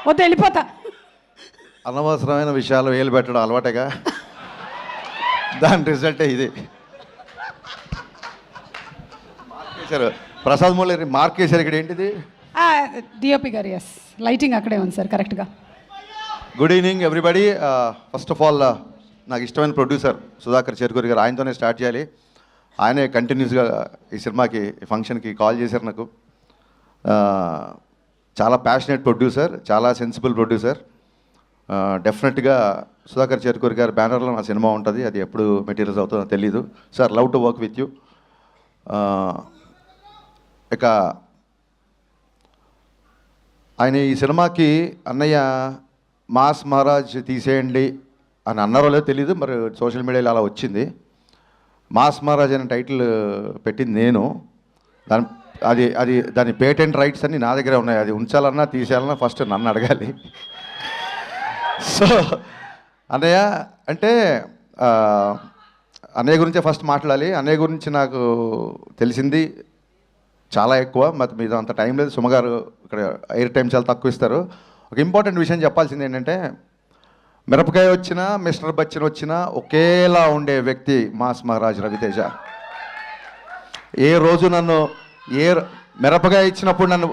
వద్దు వెళ్ళిపోతా. అనవసరమైన విషయాలు వేలు పెట్టడం అలవాటేగా, దాని రిజల్టే ఇది. మార్కేశారు ప్రసాద్ మూలరి, మార్కేశారు. ఇక్కడ ఏంటిది? డిఓపి గారు, ఎస్, లైటింగ్ అక్కడే ఉంది సార్ కరెక్ట్గా. Good evening everybody. First of all నాకు ఇష్టమైన ప్రొడ్యూసర్ సుధాకర్ చెరుకూరి గారు, ఆయనతోనే స్టార్ట్ చేయాలి. ఆయనే కంటిన్యూస్గా ఈ సినిమాకి, ఈ ఫంక్షన్కి కాల్ చేశారు నాకు. చాలా ప్యాషనేట్ ప్రొడ్యూసర్, చాలా సెన్సిబుల్ ప్రొడ్యూసర్. డెఫినెట్గా సుధాకర్ చెరుకూరి గారి బ్యానర్లో నా సినిమా ఉంటుంది. అది ఎప్పుడు మెటీరియల్స్ అవుతుందో తెలీదు. Sir, love to work with you. ఇక ఆయన ఈ సినిమాకి అన్నయ్య మాస్ మహారాజ్ తీసేయండి అని అన్నారో లేదో తెలీదు, మరి సోషల్ మీడియాలో అలా వచ్చింది. మాస్ మహారాజ్ అనే టైటిల్ పెట్టింది నేను. దాని పేటెంట్ రైట్స్ అన్నీ నా దగ్గరే ఉన్నాయి. అది ఉంచాలన్నా తీసేయాలన్నా ఫస్ట్ నన్ను అడగాలి. సో అన్నయ్య అంటే అన్నయ్య గురించే ఫస్ట్ మాట్లాడాలి. అన్నయ్య గురించి నాకు తెలిసింది చాలా ఎక్కువ, మరి మీద అంత టైం లేదు. సుమగారు ఇక్కడ ఎయిర్ టైం చాలా తక్కువ ఇస్తారు. ఒక ఇంపార్టెంట్ విషయం చెప్పాల్సింది ఏంటంటే, మిరపకాయ వచ్చినా మిస్టర్ బచ్చన్ వచ్చినా ఒకేలా ఉండే వ్యక్తి మాస్ మహారాజ్ రవితేజ. ఏ రోజు నన్ను మిరపకాయ ఇచ్చినప్పుడు నన్ను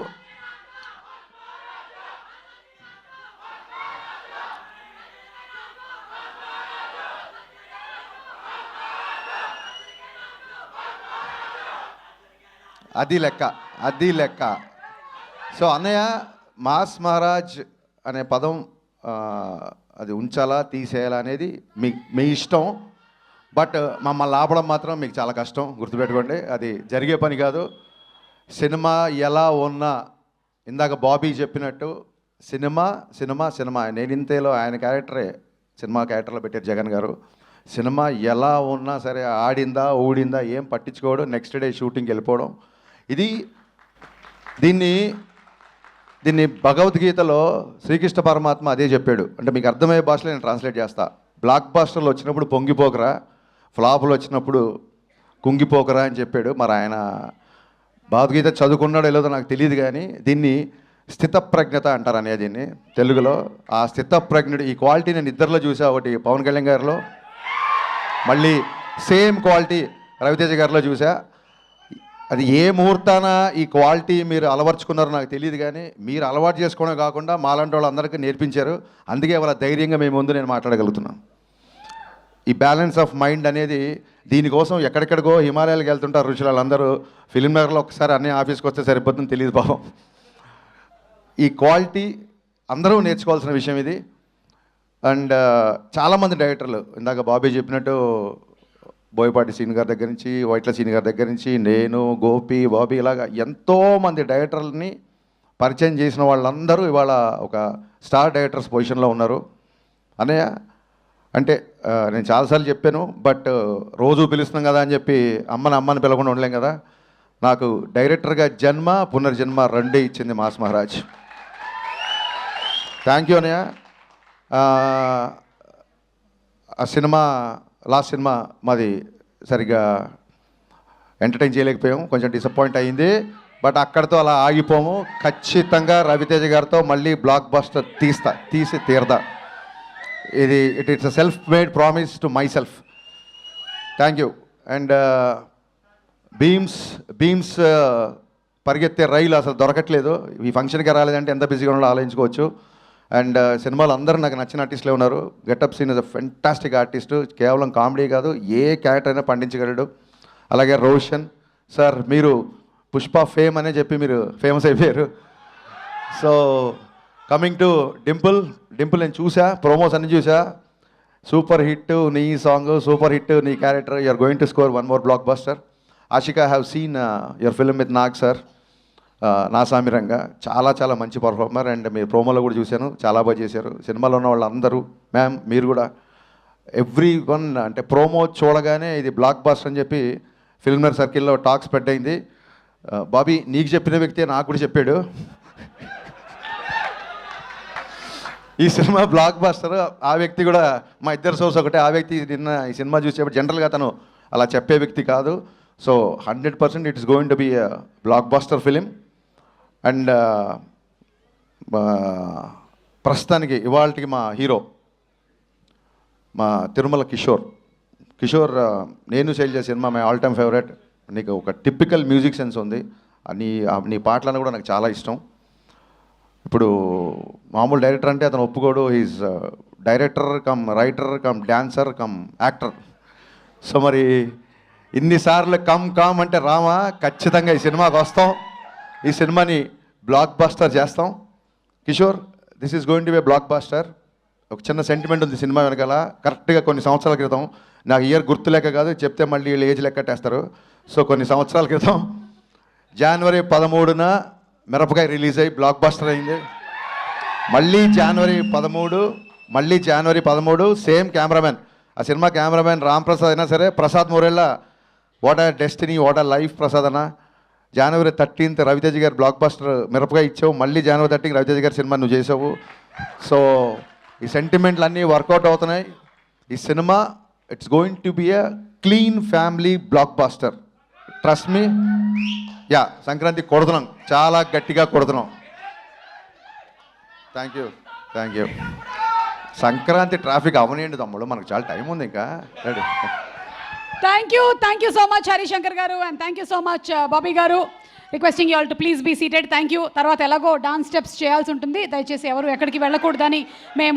అది లెక్క. సో అన్నయ్య, మాస్ మహారాజ్ అనే పదం అది ఉంచాలా తీసేయాలా అనేది మీ ఇష్టం. బట్ మమ్మల్ని ఆపడం మాత్రం మీకు చాలా కష్టం, గుర్తుపెట్టుకోండి. అది జరిగే పని కాదు. సినిమా ఎలా ఉన్నా, ఇందాక బాబీ చెప్పినట్టు సినిమా సినిమా సినిమా. నేను ఇంతేలో ఆయన క్యారెక్టరే సినిమా క్యారెక్టర్లో పెట్టారు జగన్ గారు. సినిమా ఎలా ఉన్నా సరే, ఆడిందా ఊడిందా ఏం పట్టించుకోవడం, నెక్స్ట్ డే షూటింగ్కి వెళ్ళిపోవడం. దీన్ని భగవద్గీతలో శ్రీకృష్ణ పరమాత్మ అదే చెప్పాడు. అంటే మీకు అర్థమయ్యే భాషలో నేను ట్రాన్స్లేట్ చేస్తా. బ్లాక్ బాస్టర్లు వచ్చినప్పుడు పొంగిపోకరా, ఫ్లాపులు వచ్చినప్పుడు కుంగిపోకరా అని చెప్పాడు. మరి ఆయన భగవద్గీత చదువుకున్నాడో లేదో నాకు తెలియదు, కానీ దీన్ని స్థితప్రజ్ఞత అంటారు అనేది దీన్ని తెలుగులో. ఆ స్థితప్రజ్ఞుడు ఈ క్వాలిటీ నేను ఇద్దరిలో చూసా. ఒకటి పవన్ కళ్యాణ్ గారిలో, మళ్ళీ సేమ్ క్వాలిటీ రవితేజ గారిలో చూసా. అది ఏ ముహూర్తాన ఈ క్వాలిటీ మీరు అలవర్చుకున్నారో నాకు తెలియదు, కానీ మీరు అలవాటు చేసుకోవడం కాకుండా మాలాంటి వాళ్ళందరికీ నేర్పించారు. అందుకే వాళ్ళ ధైర్యంగా మేము ముందు నేను మాట్లాడగలుగుతున్నాను. ఈ బ్యాలెన్స్ ఆఫ్ మైండ్ అనేది, దీనికోసం ఎక్కడెక్కడికో హిమాలయాలకు వెళ్తుంటారు ఋషులు. వాళ్ళందరూ ఫిల్మ్ నగర్లో ఒకసారి అన్నీ ఆఫీస్కి వస్తే సరిపోతుందని తెలియదు పాపం. ఈ క్వాలిటీ అందరూ నేర్చుకోవాల్సిన విషయం ఇది. అండ్ చాలామంది డైరెక్టర్లు, ఇందాక బాబీ చెప్పినట్టు బోయపాటి సీన్ గారి దగ్గర నుంచి, వైట్ల సీన్ గారి దగ్గర నుంచి, నేను, గోపి, బాబీ, ఇలాగా ఎంతోమంది డైరెక్టర్లని పరిచయం చేసిన వాళ్ళందరూ ఇవాళ ఒక స్టార్ డైరెక్టర్స్ పొజిషన్లో ఉన్నారు. అన్నయ్య అంటే నేను చాలాసార్లు చెప్పాను, బట్ రోజు పిలుస్తున్నాం కదా అని చెప్పి అమ్మని పిలవకుండా ఉండలేం కదా. నాకు డైరెక్టర్గా జన్మ, పునర్జన్మ రెండే ఇచ్చింది మాస్ మహారాజ్. థ్యాంక్ యూ అన్నయ్య. ఆ సినిమా, లాస్ట్ సినిమా మాది సరిగ్గా ఎంటర్టైన్ చేయలేకపోయాము, కొంచెం డిసప్పాయింట్ అయ్యింది. బట్ అక్కడితో అలా ఆగిపోము. ఖచ్చితంగా రవితేజ గారితో మళ్ళీ బ్లాక్ బస్టర్ తీసి తీరదా. It's a self made promise to myself. Thank you. And Bheems పరిగెత్తే రైలు అసలు దొరకట్లేదు. ఈ ఫంక్షన్కి రాలేదంటే ఎంత బిజీగా ఉన్నాడో ఆలోచించుకోవచ్చు. అండ్ సినిమాలో అందరూ నాకు నచ్చిన ఆర్టిస్టులే ఉన్నారు. Getup Seenu is a fantastic artist. కేవలం కామెడీ కాదు, ఏ క్యారెక్టర్ అయినా పండించగలడు. అలాగే రోషన్ సార్, మీరు పుష్ప ఫేమ్ అనే చెప్పి మీరు ఫేమస్ అయిపోయారు. సో కమింగ్ టు డింపుల్ నేను చూసా, ప్రోమోస్ అన్ని చూసా. సూపర్ హిట్ నీ సాంగ్, సూపర్ హిట్ నీ character. You are going to score one more blockbuster. Ashika, have seen your film with Nag sir, Naa Saamiranga. చాలా చాలా మంచి పర్ఫార్మర్. అండ్ మీరు ప్రోమోలో కూడా చూశాను, చాలా బాగా చేశారు. సినిమాలో ఉన్న వాళ్ళందరూ, మ్యామ్ మీరు కూడా, ఎవ్రీ వన్ అంటే ప్రోమో చూడగానే ఇది బ్లాక్ బస్టర్ అని చెప్పి ఫిల్మర్ సర్కిల్లో టాక్ స్ప్రెడ్ అయింది. బాబీ, నీకు చెప్పిన వ్యక్తే నాకు కూడా చెప్పాడు ఈ సినిమా బ్లాక్ బస్టర్. ఆ వ్యక్తి కూడా మా ఇద్దరు సోర్స్ ఒకటే. ఆ వ్యక్తి నిన్న ఈ సినిమా చూసేప్పుడు జనరల్గా తను అలా చెప్పే వ్యక్తి కాదు. So 100% it's going to be blockbuster film. And ప్రస్తుతానికి ఇవాళకి మా హీరో మా తిరుమల కిషోర్ నేను శైలజ సినిమా మై ఆల్ టైమ్ ఫేవరెట్. నీకు ఒక టిపికల్ మ్యూజిక్ సెన్స్ ఉంది. నీ పాటలను కూడా నాకు చాలా ఇష్టం. ఇప్పుడు మామూలు డైరెక్టర్ అంటే అతను ఒప్పుకోడు. He's director cum writer cum dancer cum actor. So మరి ఇన్నిసార్లు కమ్ అంటే రామా, ఖచ్చితంగా ఈ సినిమాకి వస్తాం. ఈ సినిమాని బ్లాక్ బస్టర్ చేస్తాం. Kishore, this is going to be blockbuster. ఒక చిన్న సెంటిమెంట్ ఉంది సినిమా వెనకాల. కరెక్ట్గా కొన్ని సంవత్సరాల క్రితం, నాకు ఇయర్ గుర్తు లెక్క కాదు, చెప్తే మళ్ళీ వీళ్ళు ఏజ్ లెక్కట్టేస్తారు. సో కొన్ని సంవత్సరాల క్రితం జనవరి 13న మిరపకాయ రిలీజ్ అయ్యి బ్లాక్ బస్టర్ అయింది. మళ్ళీ జనవరి 13 సేమ్ కెమెరామెన్. ఆ సినిమా కెమెరామెన్ రామ్ ప్రసాద్ అయినా సరే, Prasad Murella what are destiny, what are life Prasad అన్న. జనవరి 13th రవితేజ గారు బ్లాక్ బస్టర్ మిరపకాయ ఇచ్చావు. మళ్ళీ జనవరి 13 రవితేజ గారి సినిమా నువ్వు చేసావు. సో ఈ సెంటిమెంట్లు అన్నీ వర్కౌట్ అవుతున్నాయి. ఈ సినిమా it's going to be a clean family blockbuster. Trust me. Yeah, Sankranti కొడుతున్నాం, చాలా గట్టిగా కొడుతున్నాం. Thank you. సంక్రాంతి ట్రాఫిక్ అవనియండి తమ్ముడు, మనకు చాలా టైం ఉంది ఇంకా. Ready. Thank you so much Harishankar గారు, and thank you so much Bobby గారు. Requesting you all to please be seated. Thank you. తర్వాత ఎలాగో డాన్స్ స్టెప్స్ చేయాల్సి ఉంటుంది, దయచేసి ఎవరు ఎక్కడికి వెళ్ళకూడదని మేము